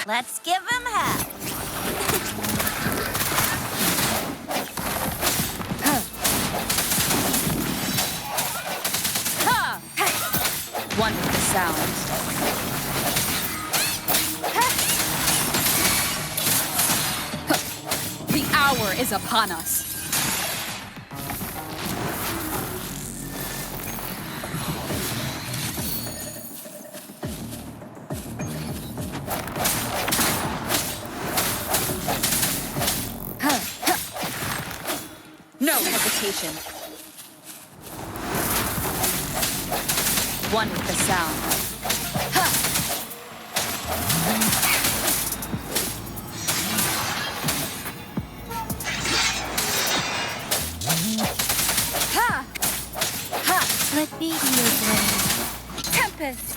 Let's give him hell. One with the sound. The hour is upon us. No hesitation. One with the sound. Let me be your blade. Tempest!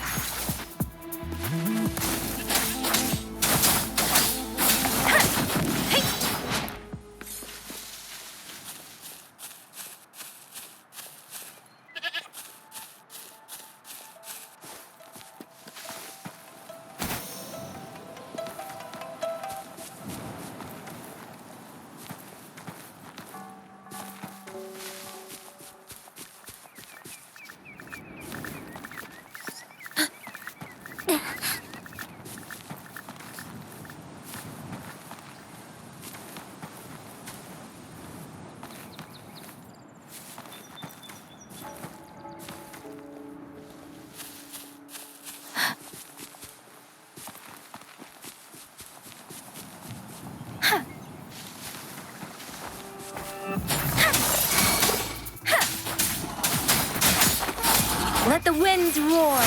Let the winds roar.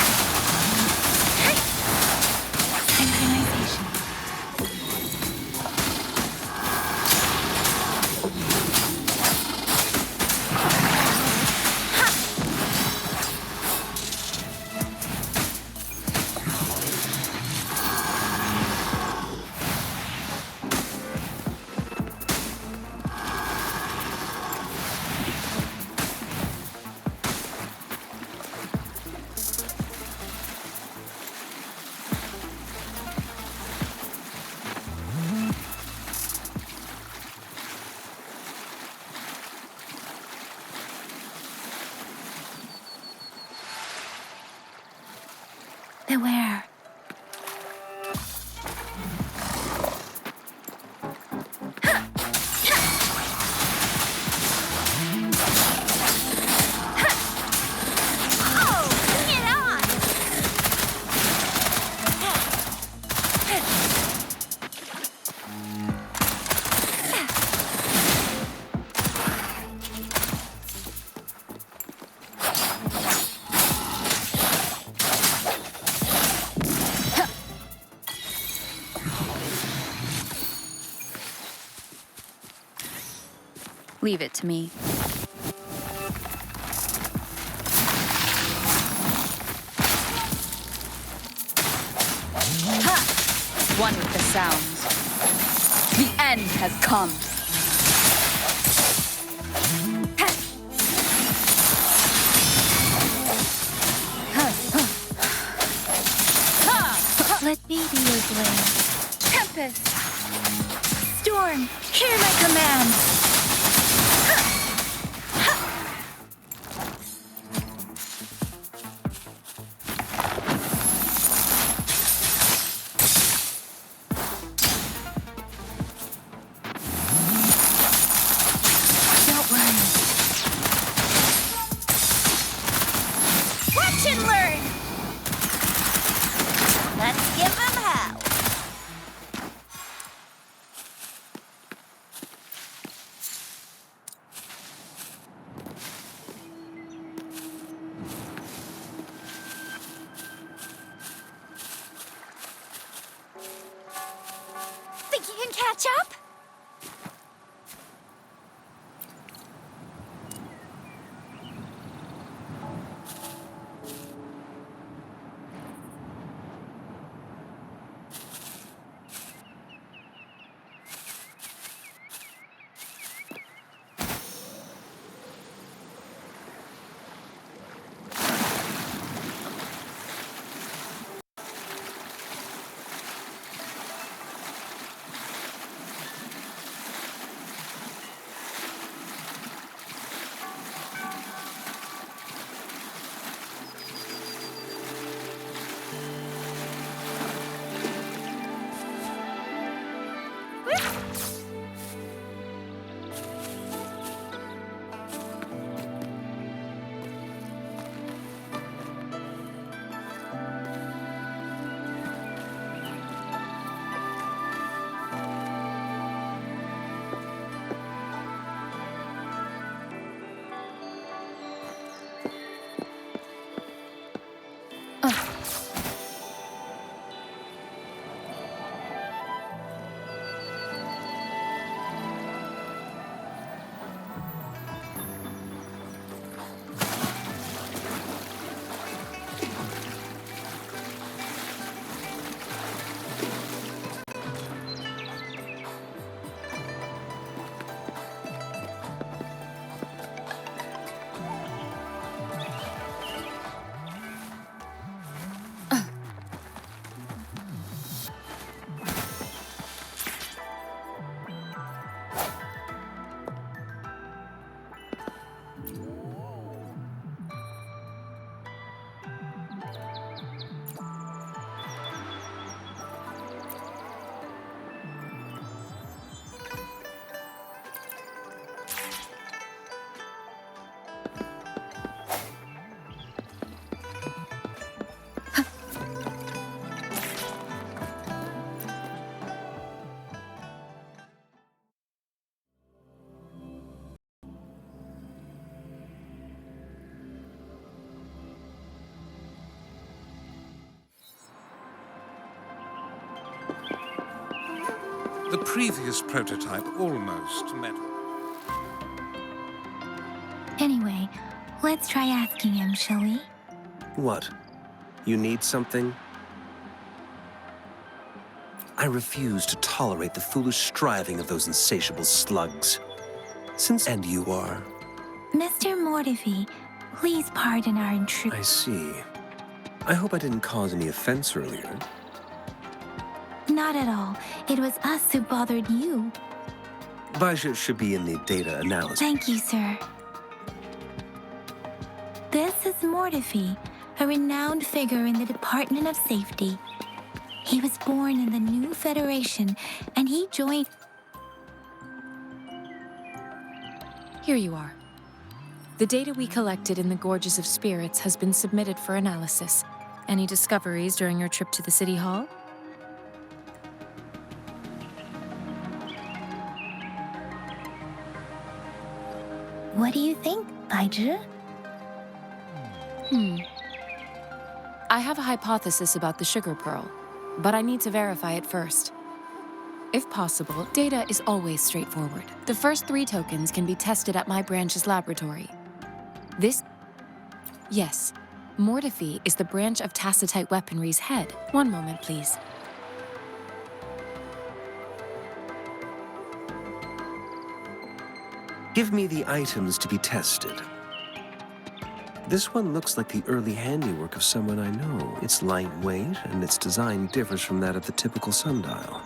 Synchronization. Beware. Leave it to me. One with the sounds. The end has come. Let me be your blade. Tempest! Storm, hear my command. Don't worry. Watch and learn. Let's give him hell. Think you can catch up? The previous prototype almost met. Anyway, let's try asking him, shall we? What? You need something? I refuse to tolerate the foolish striving of those insatiable slugs. And you are? Mr. Mortifi, please pardon our intrusion. I see. I hope I didn't cause any offense earlier. Not at all. It was us who bothered you. Baja should be in the data analysis. Thank you, sir. This is Mortifi, a renowned figure in the Department of Safety. He was born in the new Federation, and he joined... Here you are. The data we collected in the Gorges of Spirits has been submitted for analysis. Any discoveries during your trip to the City Hall? What do you think, Baiju? I have a hypothesis about the sugar pearl, but I need to verify it first. If possible, data is always straightforward. The first 3 tokens can be tested at my branch's laboratory. Yes, Mortifi is the branch of Tacitite weaponry's head. One moment, please. Give me the items to be tested. This one looks like the early handiwork of someone I know. It's lightweight, and its design differs from that of the typical sundial.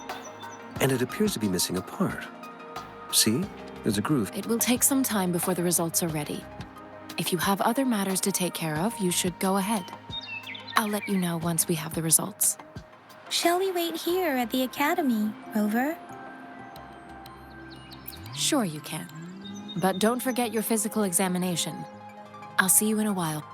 And it appears to be missing a part. See? There's a groove. It will take some time before the results are ready. If you have other matters to take care of, you should go ahead. I'll let you know once we have the results. Shall we wait here at the Academy, Rover? Sure you can. But don't forget your physical examination. I'll see you in a while.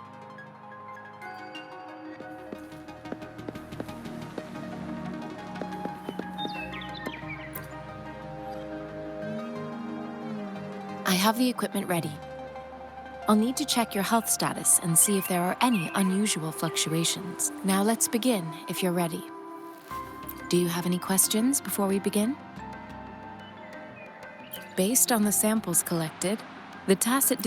I have the equipment ready. I'll need to check your health status and see if there are any unusual fluctuations. Now let's begin, if you're ready. Do you have any questions before we begin? Based on the samples collected, the tacit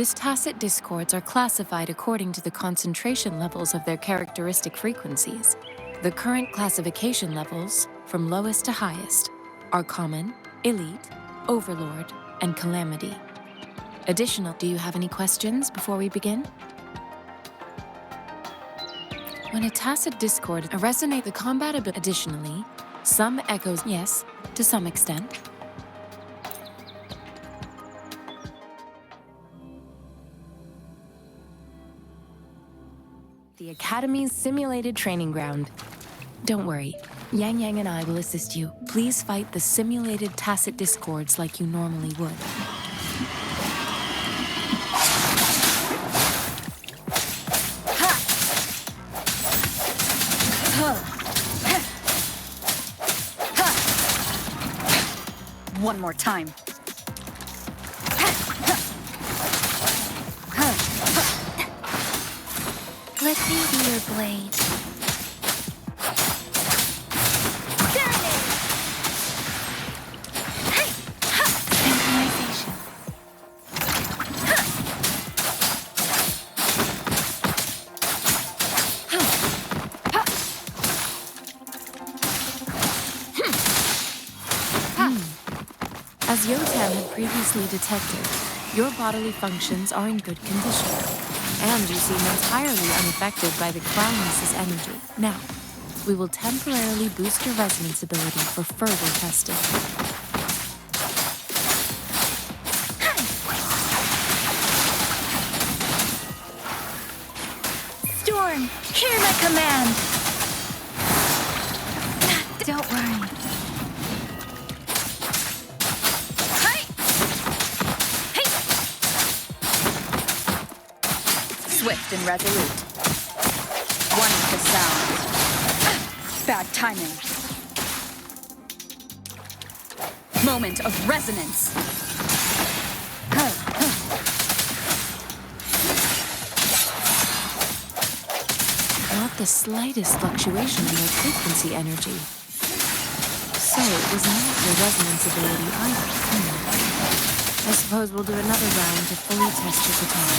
discords are classified according to the concentration levels of their characteristic frequencies. The current classification levels, from lowest to highest, are Common, Elite, Overlord, and Calamity. Additional, do you have any questions before we begin? When a tacit discord resonate the combat ability. Additionally, some echoes, yes, to some extent. The Academy's simulated training ground. Don't worry, Yang Yang and I will assist you. Please fight the simulated tacit discords like you normally would. One more time. Let me be your blade. Synchronization. As Yotan had previously detected, your bodily functions are in good condition, and you seem entirely unaffected by the Crownless's energy. Now, we will temporarily boost your resonance ability for further testing. Storm, hear my command! Don't worry. Swift and resolute. One with the sound. Bad timing. Moment of resonance. Not the slightest fluctuation in your frequency energy. So it was not your resonance ability either. I suppose we'll do another round to fully test your guitar.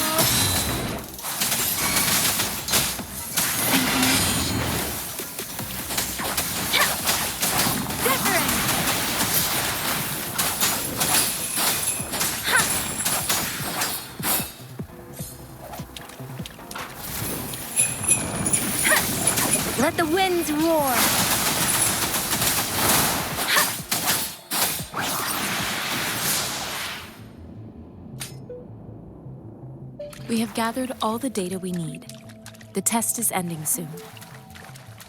Let the winds roar! We have gathered all the data we need. The test is ending soon.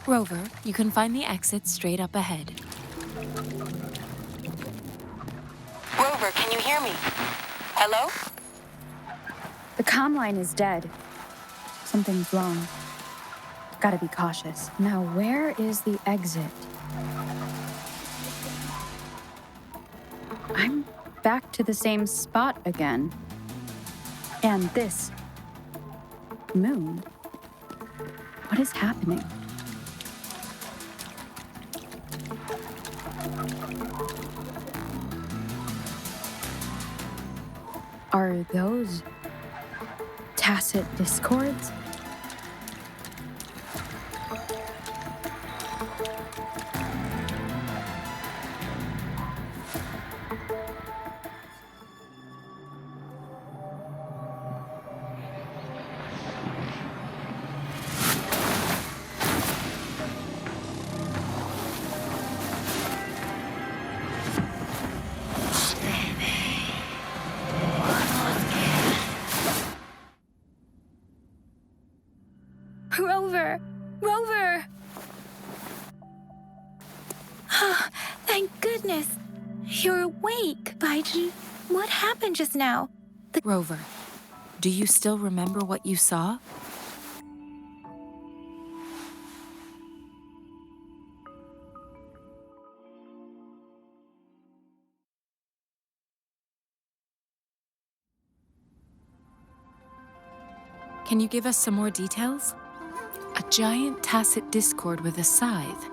Rover, you can find the exit straight up ahead. Rover, can you hear me? Hello? The comm line is dead. Something's wrong. Gotta be cautious. Now, where is the exit? I'm back to the same spot again. And this moon. What is happening? Are those tacit discords? Rover! Rover! Ah, thank goodness. You're awake, Baijin. What happened just now? Rover, do you still remember what you saw? Can you give us some more details? A giant tacit discord with a scythe.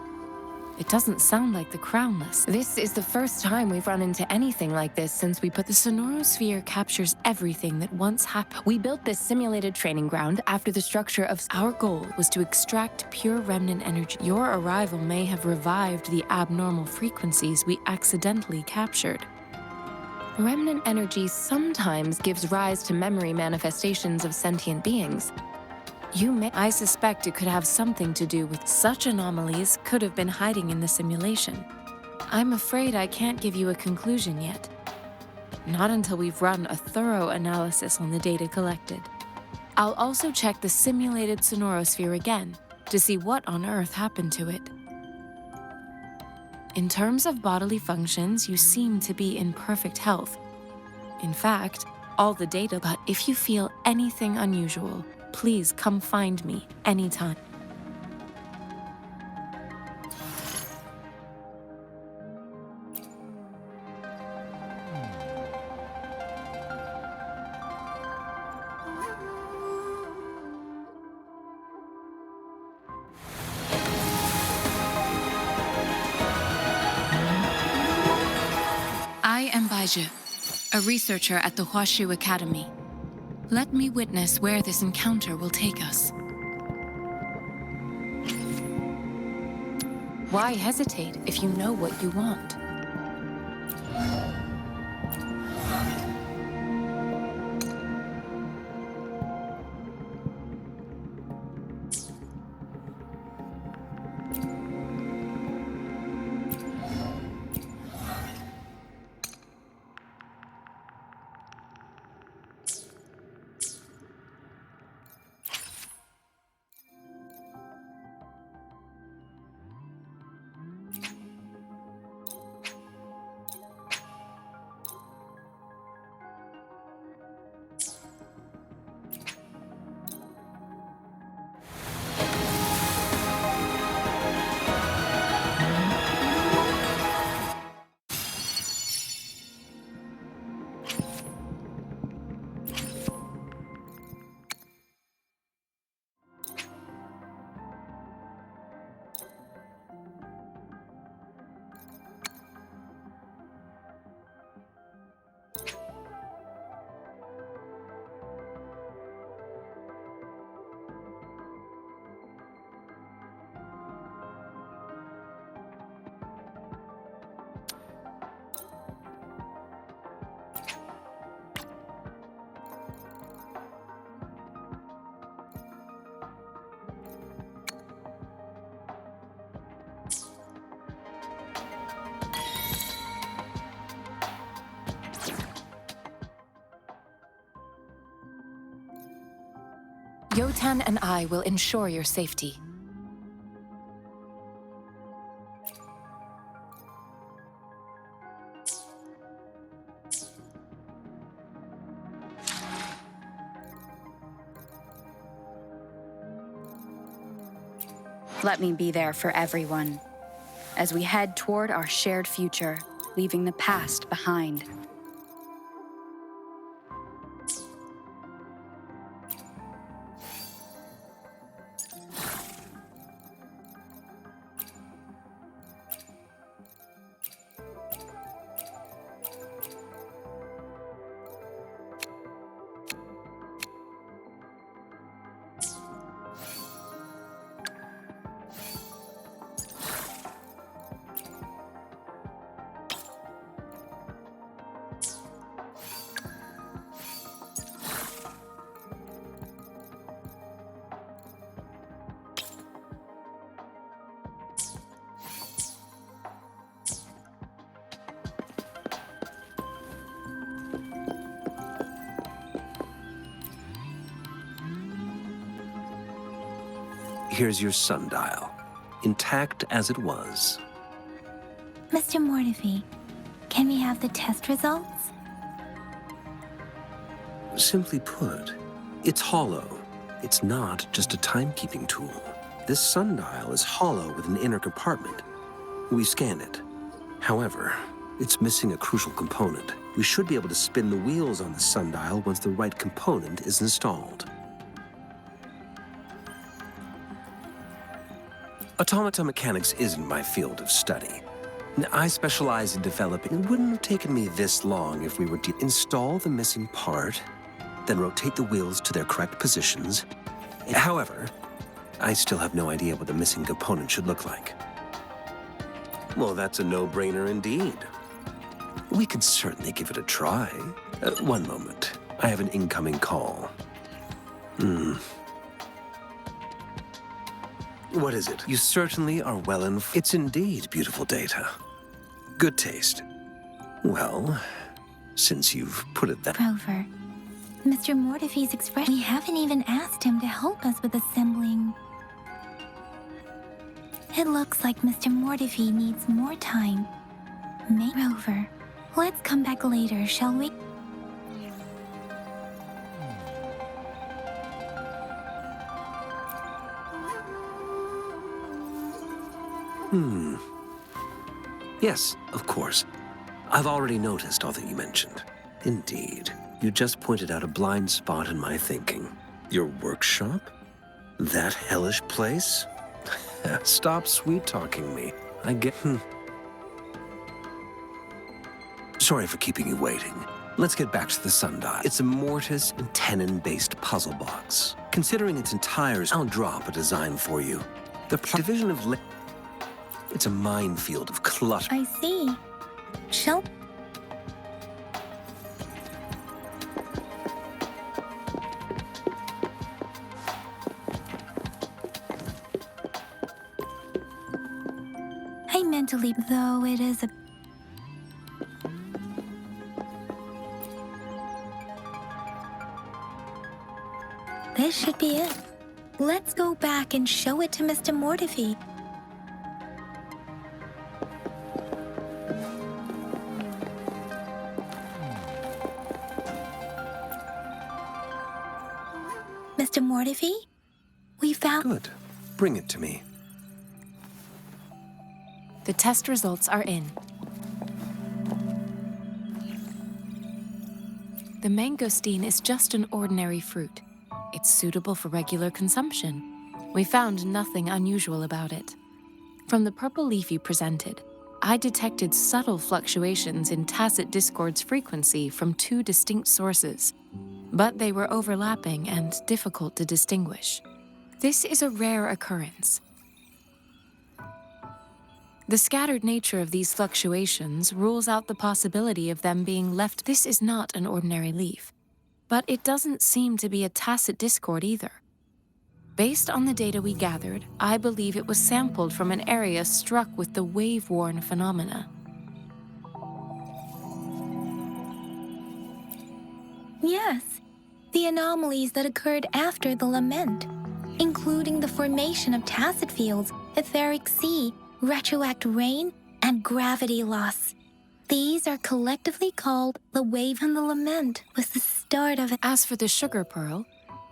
It doesn't sound like the Crownless. This is the first time we've run into anything like this since we put the sonorosphere captures everything that once happened. We built this simulated training ground after the structure of... Our goal was to extract pure remnant energy. Your arrival may have revived the abnormal frequencies we accidentally captured. Remnant energy sometimes gives rise to memory manifestations of sentient beings. I suspect it could have something to do with such anomalies could have been hiding in the simulation. I'm afraid I can't give you a conclusion yet. Not until we've run a thorough analysis on the data collected. I'll also check the simulated sonorosphere again to see what on earth happened to it. In terms of bodily functions, you seem to be in perfect health. In fact, all the data, but if you feel anything unusual, please come find me anytime. I am Baiju, a researcher at the Huashu Academy. Let me witness where this encounter will take us. Why hesitate if you know what you want? Wotan and I will ensure your safety. Let me be there for everyone as we head toward our shared future, leaving the past behind. Here's your sundial, intact as it was. Mr. Mortefi, can we have the test results? Simply put, it's hollow. It's not just a timekeeping tool. This sundial is hollow with an inner compartment. We scanned it. However, it's missing a crucial component. We should be able to spin the wheels on the sundial once the right component is installed. Automata mechanics isn't my field of study. I specialize in developing. It wouldn't have taken me this long if we were to install the missing part, then rotate the wheels to their correct positions. However, I still have no idea what the missing component should look like. Well, that's a no-brainer indeed. We could certainly give it a try. One moment. I have an incoming call. What is it? You certainly are well informed. It's indeed beautiful data. Good taste. Well, since you've put it that... Rover, Mr. Mortefi's expression. We haven't even asked him to help us with assembling. It looks like Mr. Mortefi needs more time. Rover, let's come back later, shall we? Yes, of course. I've already noticed all that you mentioned. Indeed. You just pointed out a blind spot in my thinking. Your workshop? That hellish place? Stop sweet-talking me. I get... Sorry for keeping you waiting. Let's get back to the sundial. It's a mortise and tenon-based puzzle box. Considering its entire... I'll drop a design for you. The division of... It's a minefield of clutter. I see. Shall... I mentally, though it is a... This should be it. Let's go back and show it to Mr. Mortefi. Mr. Mortefi, we found... Good. Bring it to me. The test results are in. The mangosteen is just an ordinary fruit. It's suitable for regular consumption. We found nothing unusual about it. From the purple leaf you presented, I detected subtle fluctuations in tacit discord's frequency from two distinct sources, but they were overlapping and difficult to distinguish. This is a rare occurrence. The scattered nature of these fluctuations rules out the possibility of them being left. This is not an ordinary leaf, but it doesn't seem to be a tacit discord either. Based on the data we gathered, I believe it was sampled from an area struck with the wave-worn phenomena. Yes, the the anomalies that occurred after the Lament, including the formation of tacit fields, etheric sea, retroact rain, and gravity loss. These are collectively called the wave, and the Lament was the start of it. As for the sugar pearl,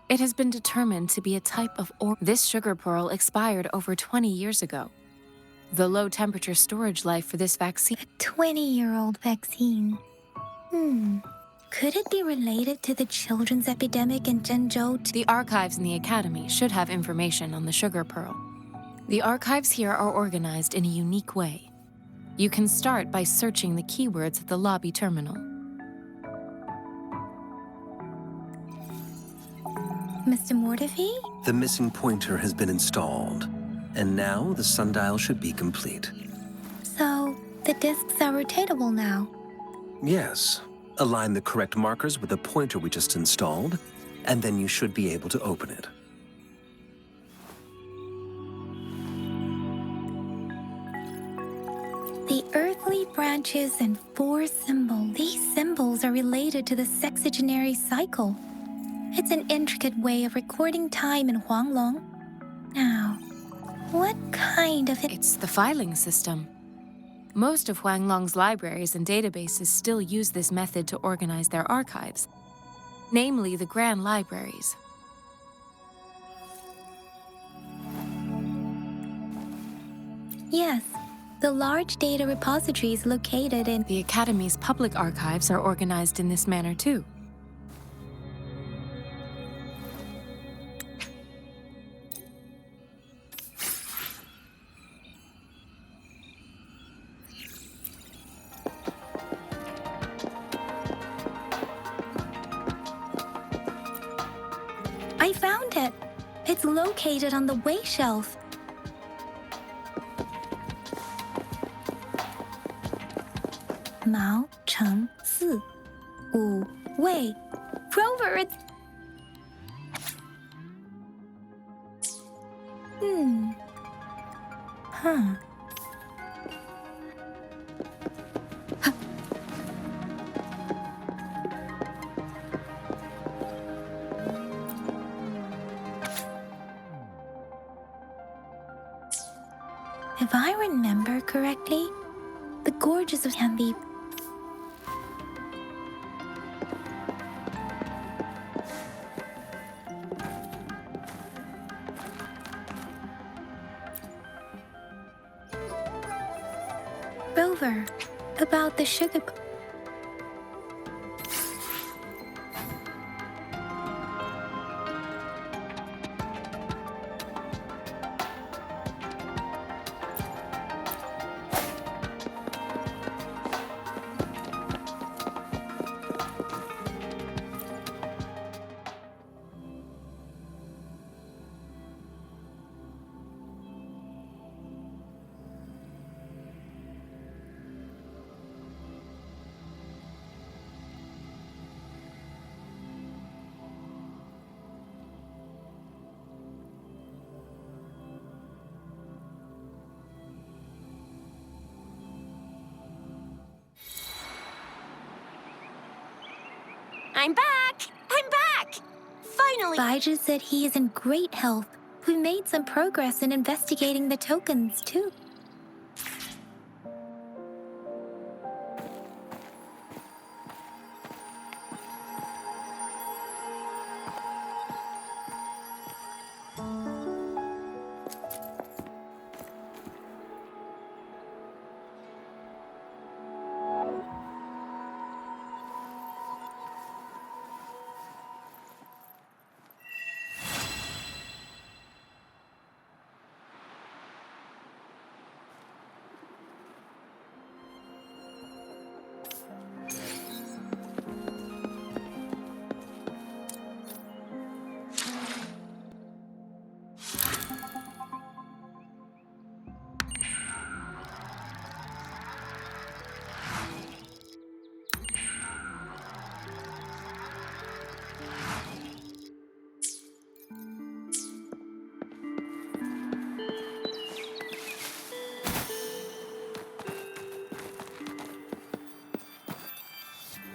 it has been determined to be a type of This sugar pearl expired over 20 years ago. The low-temperature storage life for this vaccine... A 20-year-old vaccine. Could it be related to the children's epidemic in Zhengzhou? The archives in the Academy should have information on the sugar pearl. The archives here are organized in a unique way. You can start by searching the keywords at the lobby terminal. Mr. Mortefi? The missing pointer has been installed, and now the sundial should be complete. So, the discs are rotatable now? Yes. Align the correct markers with the pointer we just installed, and then you should be able to open it. The earthly branches and 4 symbols. These symbols are related to the sexagenary cycle. It's an intricate way of recording time in Huanglong. Now, what kind of... It's the filing system. Most of Huanglong's libraries and databases still use this method to organize their archives, namely the Grand Libraries. Yes, the large data repositories located in... The Academy's public archives are organized in this manner too. I found it. It's located on the way shelf. Mao Cheng Si Wu Wei. Rover, it's... Huh. If I remember correctly, the gorges of can be... Rover, about the sugar... I'm back! I'm back! Finally! Baiju said he is in great health. We made some progress in investigating the tokens, too.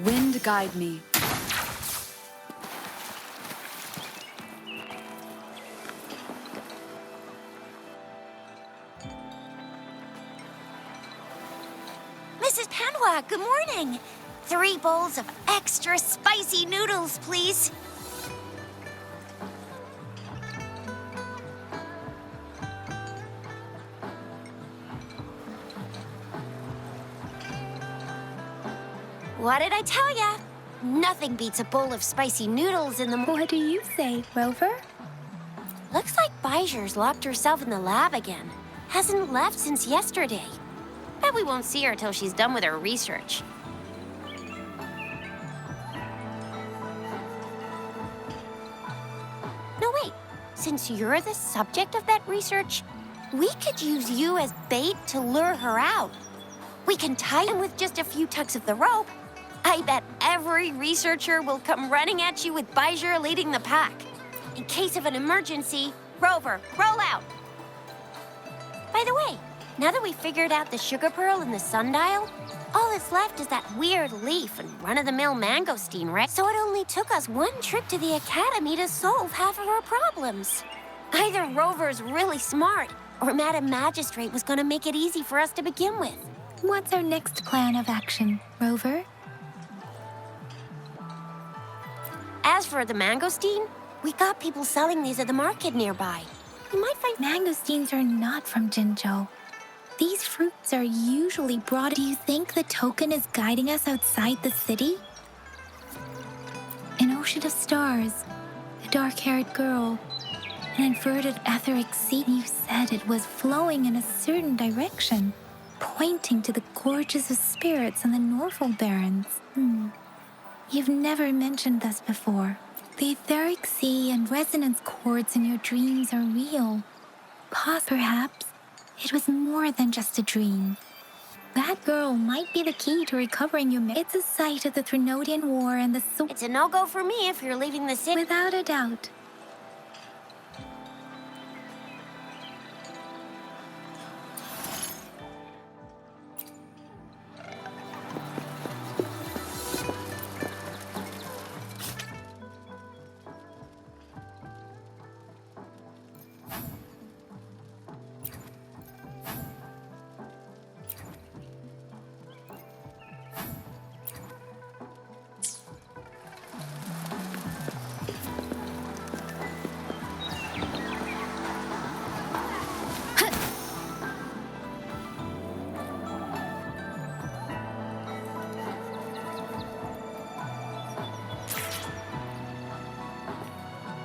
Wind guide me. Mrs. Panhua, good morning. 3 bowls of extra spicy noodles, please. What did I tell ya? Nothing beats a bowl of spicy noodles in the morning. What do you say, Rover? Looks like Bijur's locked herself in the lab again. Hasn't left since yesterday. Bet we won't see her till she's done with her research. No, wait. Since you're the subject of that research, we could use you as bait to lure her out. We can tie him with just a few tugs of the rope. I bet every researcher will come running at you with Bijur leading the pack. In case of an emergency, Rover, roll out. By the way, now that we've figured out the sugar pearl and the sundial, all that's left is that weird leaf and run-of-the-mill mangosteen, right? So it only took us 1 trip to the academy to solve half of our problems. Either Rover's really smart, or Madam Magistrate was gonna make it easy for us to begin with. What's our next plan of action, Rover? As for the mangosteen, we got people selling these at the market nearby. We might find... Mangosteens are not from Jinzhou. These fruits are usually brought... Do you think the token is guiding us outside the city? An ocean of stars, a dark-haired girl, an inverted etheric sea. You said it was flowing in a certain direction, pointing to the gorges of spirits and the Norfolk Barrens. You've never mentioned this before. The etheric sea and resonance chords in your dreams are real. Perhaps it was more than just a dream. That girl might be the key to recovering your... It's a site of the Trinodian War and the... It's a no-go for me if you're leaving the city. Without a doubt.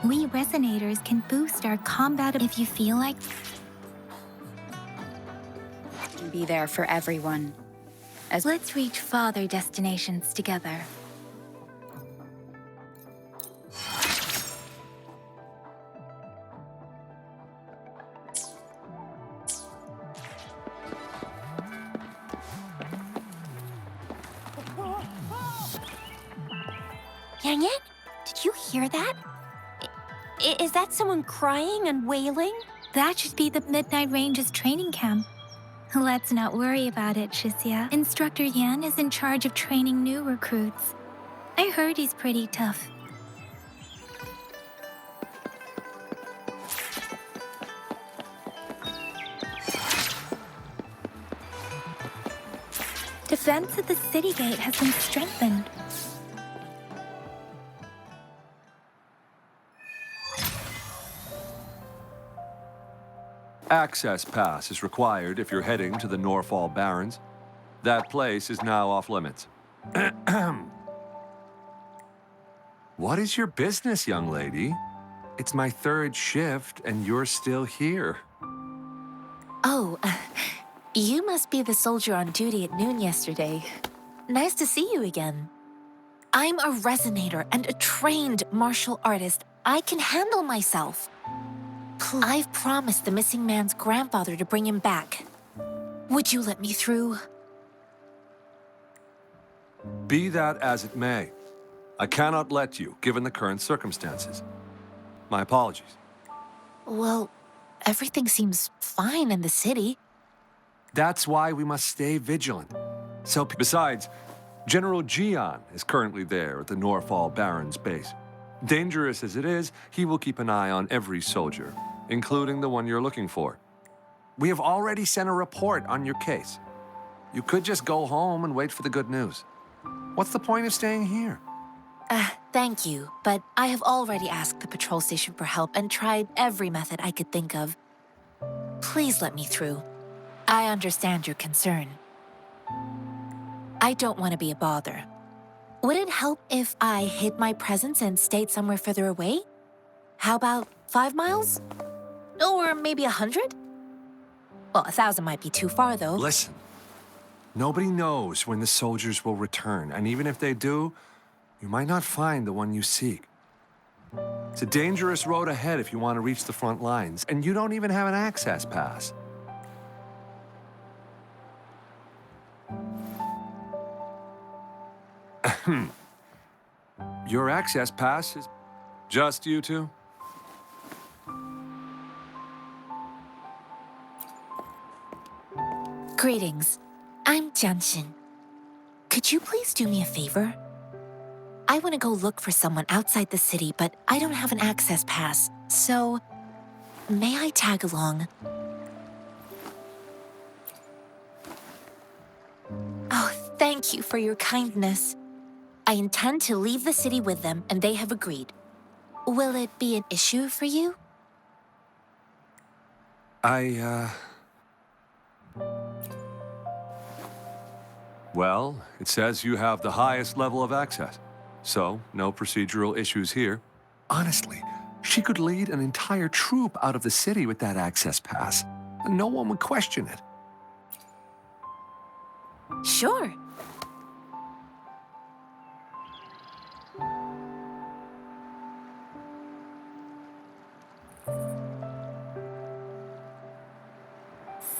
We Resonators can boost our combat if you feel like... Be there for everyone. Let's reach farther destinations together. Yang Yan, did you hear that? Is that someone crying and wailing? That should be the Midnight Range's training camp. Let's not worry about it, Shixia. Instructor Yan is in charge of training new recruits. I heard he's pretty tough. Defense at the city gate has been strengthened. Access pass is required if you're heading to the Norfolk Barrens. That place is now off limits. What is your business, young lady? It's my 3rd shift, and you're still here. Oh, you must be the soldier on duty at noon yesterday. Nice to see you again. I'm a resonator and a trained martial artist. I can handle myself. I've promised the missing man's grandfather to bring him back. Would you let me through? Be that as it may, I cannot let you, given the current circumstances. My apologies. Well, everything seems fine in the city. That's why we must stay vigilant. Besides, General Jian is currently there at the Norfolk Barrens base. Dangerous as it is, he will keep an eye on every soldier, including the one you're looking for. We have already sent a report on your case. You could just go home and wait for the good news. What's the point of staying here? Thank you, but I have already asked the patrol station for help and tried every method I could think of. Please let me through. I understand your concern. I don't want to be a bother. Would it help if I hid my presence and stayed somewhere further away? How about 5 miles? Or maybe 100? Well, 1,000 might be too far, though. Listen, nobody knows when the soldiers will return, and even if they do, you might not find the one you seek. It's a dangerous road ahead if you want to reach the front lines, and you don't even have an access pass. Your access pass is just you two? Greetings. I'm Jianshin. Could you please do me a favor? I want to go look for someone outside the city, but I don't have an access pass, so may I tag along? Oh, thank you for your kindness. I intend to leave the city with them, and they have agreed. Will it be an issue for you? Well, it says you have the highest level of access, so no procedural issues here. Honestly, she could lead an entire troop out of the city with that access pass, and no one would question it. Sure.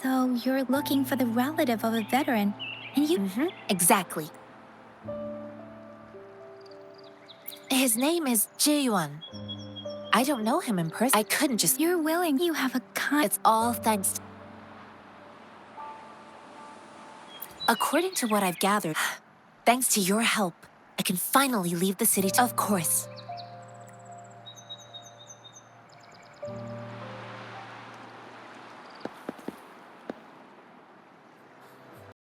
So you're looking for the relative of a veteran, and you... Exactly. His name is Ji-yuan. I don't know him in person. I couldn't just... You're willing. You have a It's all thanks to... According to what I've gathered, thanks to your help, I can finally leave the city. Of course.